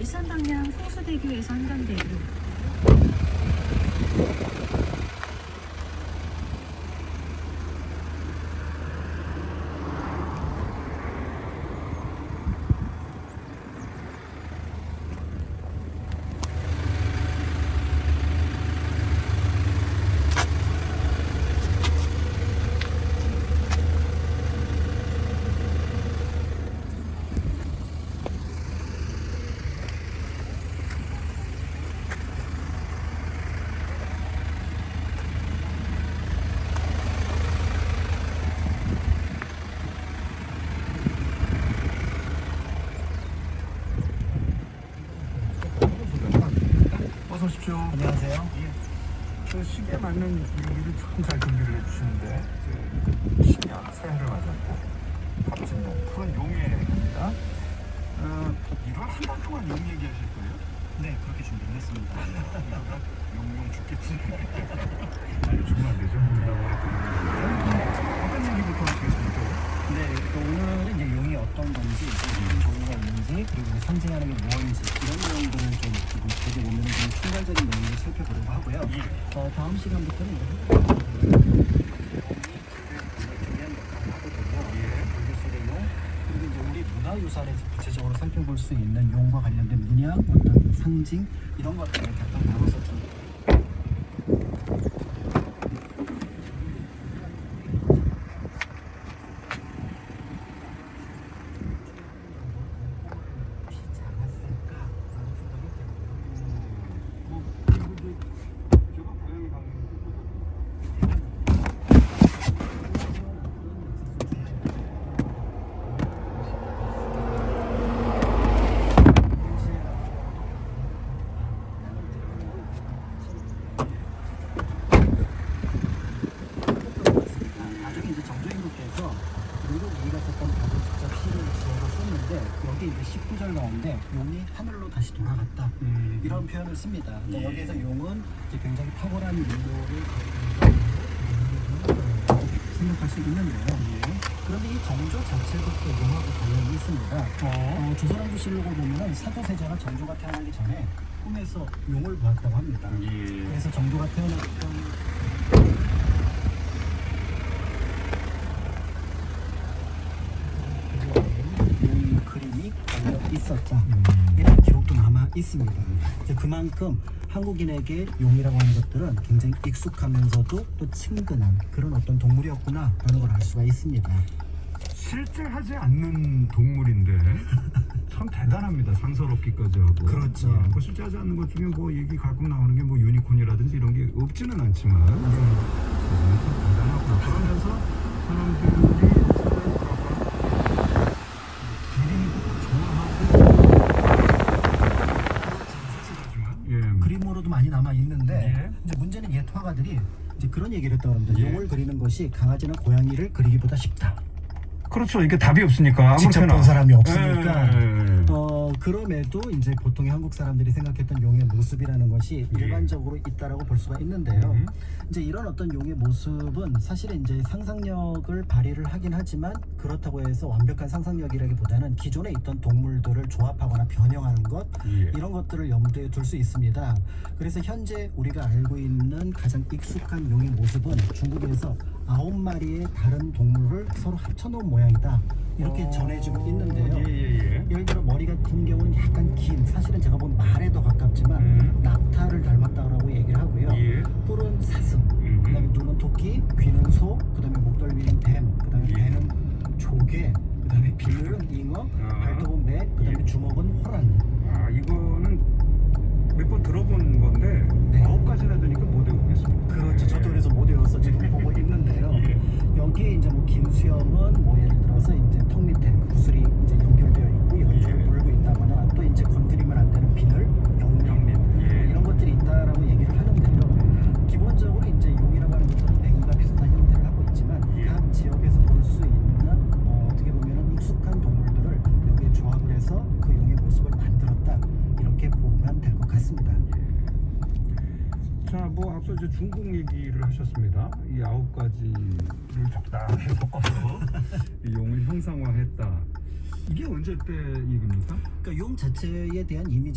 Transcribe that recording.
일산 방향 성수대교에서 한강대교. 어서 오십시오. 안녕하세요. 그 시기에 맞는 일을 참 잘 준비를 해주시는데 신년 새해를 맞았고 값진 푸른 용예입니다. 1월 한 달 동안 용 얘기하실 거예요? 네, 그렇게 준비를 했습니다. 용용 죽겠지. 아니 주면 안 되죠. 어떤 얘기부터 하시겠습니까? 네, 오늘은 이제 용이 어떤 건지, 무슨 종류가 있는지, 그리고 상징하는 게 무엇인지 이런 내용들을 좀 지금 어떻게 보면 좀 총괄적인 내용을 살펴보려고 하고요. 다음 시간부터는 이제 중요한 역할을 하거든요. 불교 속의 용, 그리고 이제 우리 문화유산에서 구체적으로 살펴볼 수 있는 용과 관련된 문양, 어떤 상징 이런 것들을 각각 나눠서 좀 제가 고향에 가는 나중에 이제 정조임금께서 미국 위가 썼던 벽을 직접 시를 지어서 썼는데 여기 이제 19절 가운데 용이 하늘로 다시 돌아갔다 이런 표현을 씁니다. 그러니까 여기에서 용은 이제 굉장히 탁월한 민요를 생각할 수 있는데요. 그런데 이 정조 자체부터 용하고 관련이 있습니다. 조선왕조실록을 보면은 사도세자가 정조가 태어나기 전에 꿈에서 용을 보았다고 합니다. 그래서 정조가 태어났던 용 그림이 걸려 있었다. 이런 기록도 남아 있습니다. 이제 그만큼 한국인에게 용이라고 하는 것들은 굉장히 익숙하면서도 또 친근한 그런 어떤 동물이었구나라는 걸 알 수가 있습니다. 실제 하지 않는 동물인데 참 대단합니다. 상서롭기까지 하고. 그렇죠. 뭐 실제 하지 않는 것 중에 뭐 얘기 가끔 나오는 게 뭐 유니콘이라든지 이런 게 없지는 않지만 세상에 참 대단하구나. 그러면서 사람들이 그림으로도 많이 남아 있는데 예. 이제 문제는 옛 화가들이 이제 그런 얘기를 했다고 합니다. 예. 용을 그리는 것이 강아지나 고양이를 그리기보다 쉽다. 그렇죠. 이게 답이 없으니까 직접 아무렇게나. 본 사람이 없으니까. 예. 그럼에도 이제 보통의 한국 사람들이 생각했던 용의 모습이라는 것이 예. 일반적으로 있다라고 볼 수가 있는데요. 이제 이런 어떤 용의 모습은 사실은 이제 상상력을 발휘를 하긴 하지만 그렇다고 해서 완벽한 상상력이라기보다는 기존에 있던 동물들을 조합하거나 변형하는 것 예. 이런 것들을 염두에 둘 수 있습니다. 그래서 현재 우리가 알고 있는 가장 익숙한 용의 모습은 중국에서 9마리의 다른 동물을 서로 합쳐놓은 모양이다. 이렇게 전해지고 있는데요. 예. 예를 들어 머리 같은 경우는 약간 긴, 사실은 제가 본 말에 더 가깝지만 낙타를 닮았다고 얘기를 하고요. 예. 뿔은 사슴, 그다음에 눈은 토끼, 귀는 소, 그다음에 목덜미는 뱀, 그다음에 예. 배는 조개, 그다음에 비늘은 잉어, 발톱은 매, 그다음에 주먹은 호랑이. 아, 이거는 몇 번 들어본 건데 네. 9가지나 되니까 못 외우겠습니다. 그렇죠. 저도 그래서 못 외워서 지금 보고 있는데요. 예. 여기에 이제 뭐 김수염은 뭐 예를 들어서 이제 턱 밑에 구슬이 이제 연결되어 있고 연주를 예. 불고 있다거나 또 이제 건드리면 안 되는 비늘, 영림 영림. 예. 이런 것들이 있다라고 얘기를 하는데요. 기본적으로 이제 용이라고 하는 것들은 뱀과 비슷한 형태를 하고 있지만 예. 각 지역에서 볼 수 있는 어떻게 보면 익숙한 동물들을 여기에 조합을 해서 그 용의 모습을 만들었다 이렇게 보면 될 것 같습니다. 자, 뭐 앞서 이제 중국 얘기를 하셨습니다. 이 9가지를 적당히 섞어서 이 용을 형상화했다. 이게 언제 때 얘기입니까? 그러니까 용 자체에 대한 이미지